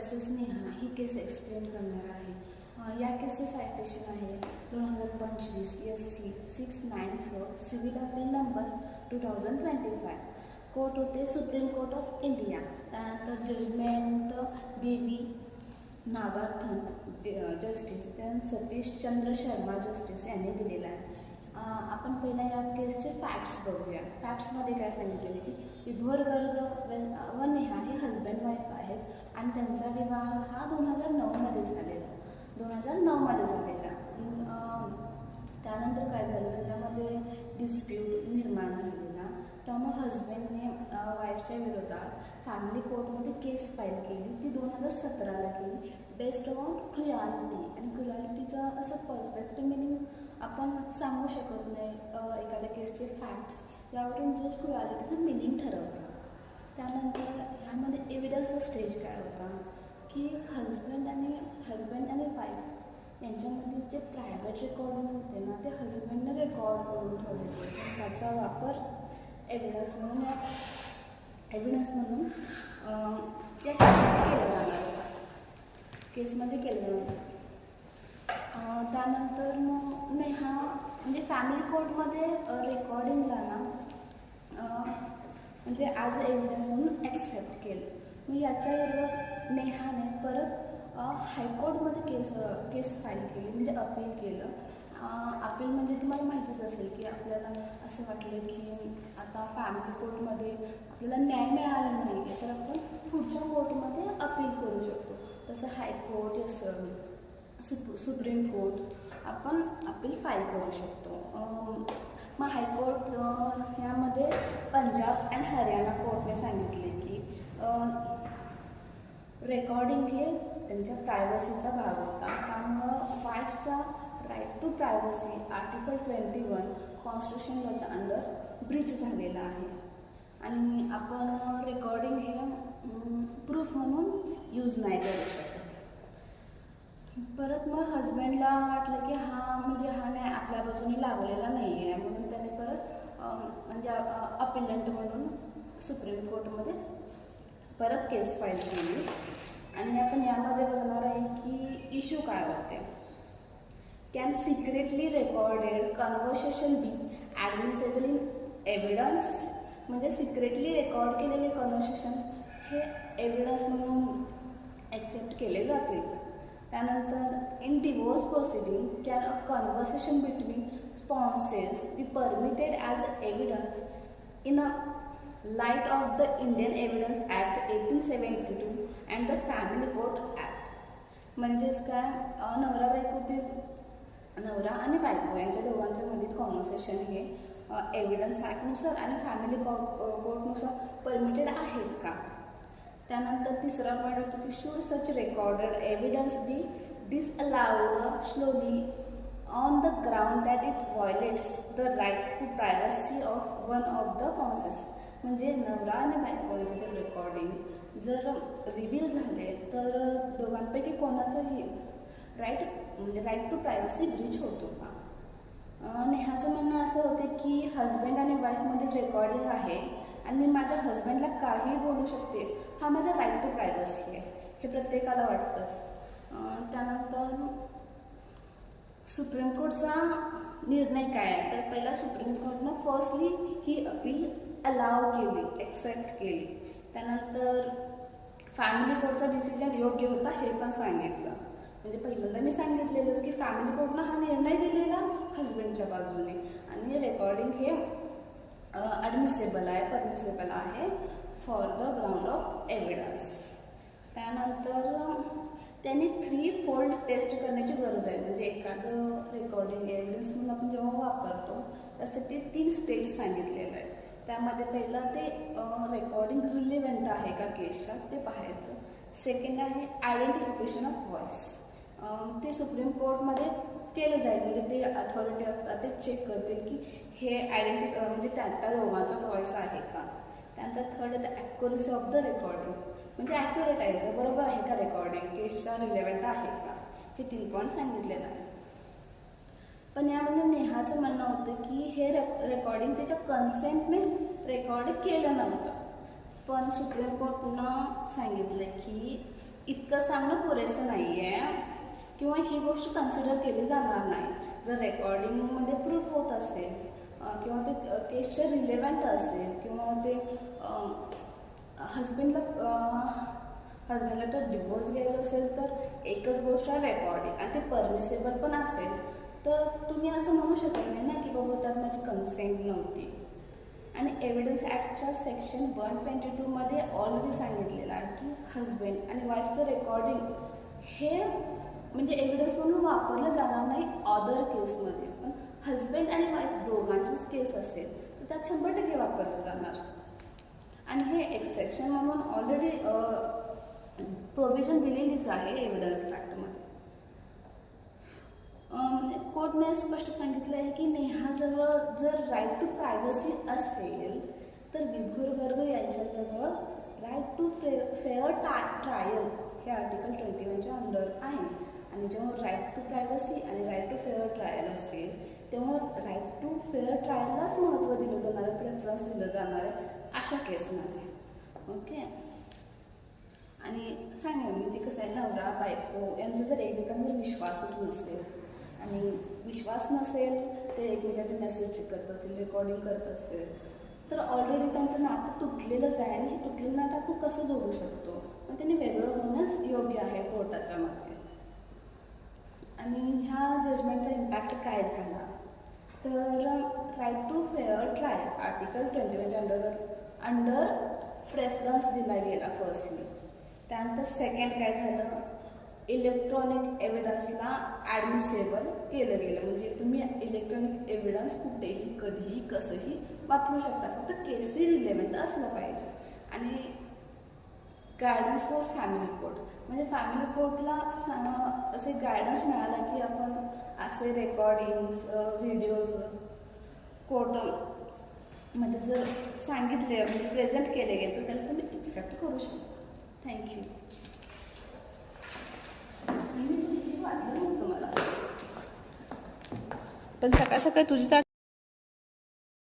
Versus Neha ही केस explain करणार आहे. या केसचे सायटेशन आहे 2025 SC 694 civil appeal number 2025. Court होते सुप्रीम कोर्ट ऑफ इंडिया. त्यानंतर जजमेंट BV नागार्थन जस्टिस, त्यानंतर सतीश चंद्र शर्मा जस्टिस यांनी दिलेला आहे. आपण पहिला या केसचे फॅक्ट्स बघूया. फॅक्ट्समध्ये काय सांगितलेले की विभोर गर्ग व नेहा हे हजबंड वाईफ आहेत आणि त्यांचा विवाह हा 2009मध्ये झालेला. त्यानंतर काय झालं, त्याच्यामध्ये डिस्प्यूट निर्माण झालेला. त्यामुळे हजबंडने वाईफच्या विरोधात फॅमिली कोर्टमध्ये केस फाईल केली. ती 2017ला केली बेस्ड ऑन क्रुएलिटी. आणि क्रुएलिटीचं असं परफेक्ट मिनिंग आपण सांगू शकत नाही. एखाद्या केसचे फॅक्ट्स यावरून जज क्रुएलिटीचं मिनिंग ठरवतात. त्यानंतर ह्यामध्ये एव्हिडन्सचा स्टेज काय होता की हजबंड आणि वाईफ यांच्यामध्ये जे प्रायव्हेट रेकॉर्डिंग होते ना, ते हजबंडने रेकॉर्ड करून ठेवले होते. त्याचा वापर एव्हिडन्स म्हणून या केसमध्ये केला जाणार होता. त्यानंतर मग नेहा म्हणजे फॅमिली कोर्टमध्ये रेकॉर्डिंगला ना म्हणजे ॲज एव्हिडन्स म्हणून ॲक्सेप्ट केलं. मग याच्या विरोधात नेहाने परत हायकोर्टमध्ये केस फाईल केली, म्हणजे अपील केलं. अपील म्हणजे तुम्हाला माहितीच असेल की आपल्याला असं वाटलं की आता फॅमिली कोर्टमध्ये आपल्याला न्याय मिळाला नाही तर आपण पुढच्या कोर्टमध्ये अपील करू शकतो. तसं हायकोर्ट सुप्रीम कोर्ट आपण अपील फाईल करू शकतो. मग हायकोर्ट ह्यामध्ये पंजाब अँड हरियाणा कोर्टने सांगितले की रेकॉर्डिंग हे त्यांच्या प्रायव्हसीचा भाग होता. त्यामुळं वाईफचा right to privacy article 21 constitution लॉच्या अंडर ब्रीच झालेला आहे आणि आपण रेकॉर्डिंग हे प्रूफ म्हणून यूज नाही करू शकत. परत मग हजबंडला वाटलं की हा न्याय आपल्या बाजूने लागलेला नाही आहे, म्हणून त्याने परत म्हणजे अपिलंट म्हणून सुप्रीम कोर्टमध्ये परत केस फाईल केली. आणि आपण यामध्ये बघणार आहे की इश्यू काय होते. Can secretly recorded conversation be admissible in evidence. म्हणजे सिक्रेटली रेकॉर्ड केलेले कन्व्हर्सेशन हे एव्हिडन्स म्हणून ॲक्सेप्ट केले जातील. त्यानंतर in divorce proceeding can a conversation between spouses be permitted as evidence in a light of the Indian evidence act 1872 and the family court act. म्हणजेच काय, नवरा आणि बायको यांच्या दोघांच्या मधील कॉन्व्हर्सेशन हे एव्हिडन्स ॲक्टनुसार आणि फॅमिली कोर्टनुसार परमिटेड आहेत का. त्यानंतर तिसरा पॉईंट होतो की should such recorded evidence be disallowed slowly on the ground that it violates the right to privacy of one of the spouses. म्हणजे नवरा आणि बायको यांचे रेकॉर्डिंग जर रिव्हील झाले तर दोघांपैकी कोणाचंही राईट टू प्रायव्हसी ब्रीच होतो का. नेहाचं म्हणणं असं होतं की हजबंड आणि वाईफमधील रेकॉर्डिंग आहे आणि मी माझ्या हजबंडला काही बोलू शकते, हा माझा राईट टू प्रायव्हसी आहे, हे प्रत्येकाला वाटतंच. त्यानंतर सुप्रीम कोर्टचा निर्णय काय आहे तर पहिला सुप्रीम कोर्टनं फर्स्टली ही अपील अलाव केली, ॲक्सेप्ट केली. त्यानंतर फॅमिली कोर्टचा डिसिजन योग्य होता हे पण सांगितलं. म्हणजे पहिल्यांदा मी सांगितलेलंच की फॅमिली कोर्टनं हा निर्णय दिलेला हजबंडच्या बाजूने आणि रेकॉर्डिंग हे ॲडमिसेबल आहे, परमिसेबल आहे for the ground of evidence. त्यानंतर त्यांनी 3 फोल्ड टेस्ट करण्याची गरज आहे. म्हणजे एखादं रेकॉर्डिंग एव्हिडन्स म्हणून आपण जेव्हा वापरतो त्यासाठी 3 स्टेज सांगितलेलं आहे. त्यामध्ये पहिलं ते रेकॉर्डिंग रिलेव्हंट आहे का केसच्या ते पाहायचं. सेकंड आहे आयडेंटिफिकेशन ऑफ व्हॉइस. ते सुप्रीम कोर्टमध्ये केलं जाईल, म्हणजे ते अथॉरिटी असतात ते चेक करतील की हे म्हणजे त्या दोघांचाच व्हॉइस आहे का. त्यानंतर third the accuracy of the recording, म्हणजे ॲक्युरेट आहे का, बरोबर आहे का रेकॉर्डिंग, केसच्या रिलेव्हंट आहे का, हे 3 पॉईंट सांगितलेलं आहे. पण यामध्ये नेहाचं म्हणणं होतं की हे रेकॉर्डिंग त्याच्या कन्सेंटने रेकॉर्ड केलं नव्हतं. पण सुप्रीम कोर्टनं सांगितलं की इतकं सांगणं पुरेसं नाही आहे किंवा ही गोष्ट कन्सिडर केली जाणार नाही. जर रेकॉर्डिंगमध्ये प्रूफ होत असेल किंवा ते केसच्या रिलेव्हंट असेल किंवा ते हजबंडला तर डिवोर्स घ्यायचा असेल तर एकच गोष्ट आहे रेकॉर्डिंग आणि ते परमिसेबल पण असेल तर तुम्ही असं म्हणू शकत नाही ना की बाबा त्यात माझी कन्सेंट नव्हती. आणि एव्हिडन्स ॲक्टच्या सेक्शन 122 मध्ये ऑलरेडी सांगितलेलं आहे की हजबंड आणि वाईफचं रेकॉर्डिंग हे म्हणजे एव्हिडन्स म्हणून वापरलं जाणार नाही अदर केसमध्ये. पण हजबंड आणि वाईफ दोघांचीच केस असेल तर त्यात 100% वापरलं जाणार. आणि हे एक्सेप्शन म्हणून ऑलरेडी प्रोव्हिजन दिलेलीच आहे एव्हिडन्स ॲक्टमध्ये. कोर्टने स्पष्ट सांगितलं आहे की नेहाजवळ जर राईट टू प्रायव्हसी असेल तर विभूर गर्ग यांच्याजवळ राईट टू फेअर ट्रायल हे आर्टिकल 21च्या अंडर आहे. आणि जेव्हा राईट टू प्रायव्हसी आणि राईट टू फेअर ट्रायल असेल तेव्हा राईट टू फेअर ट्रायललाच महत्त्व दिलं जाणार आहे, प्रेफरन्स दिलं जाणार आहे अशा केसमध्ये. ओके. आणि सांगा म्हणजे कसं आहे नवरा बायको यांचा जर एकमेकांवर विश्वासच नसेल आणि विश्वास नसेल ते एकमेकांचे मेसेज चेक करत असतील रेकॉर्डिंग करत असेल तर ऑलरेडी त्यांचं नातं तुटलेलंच आहे. आणि हे तुटलेलं नातं आपण कसं जोडू शकतो पण त्यांनी वेगळं होणंच योग्य आहे कोर्टाच्या मते. आणि ह्या जजमेंटचा इम्पॅक्ट काय झाला तर right to fair trial article 21च्या अंडर प्रेफरन्स दिला गेला फर्स्टली. त्यानंतर सेकंड काय झालं इलेक्ट्रॉनिक एव्हिडन्सला ॲडमिसेबल केलं गेलं. म्हणजे तुम्ही इलेक्ट्रॉनिक एव्हिडन्स कुठेही कधीही कसंही वापरू शकता फक्त केसची रिलेव्हंट असलं पाहिजे. आणि गायडन्स फॉर फॅमिली कोर्ट म्हणजे फॅमिली कोर्टला असे गायडन्स मिळाला की आपण असे रेकॉर्डिंग्स व्हिडिओज कोर्टमध्ये जर सांगितले म्हणजे प्रेझेंट केले गेले तर त्याला तुम्ही एक्सेप्ट करू शकता. थँक्यू. वाटलं नव्हतं मला पण सकाळ सकाळी तुझी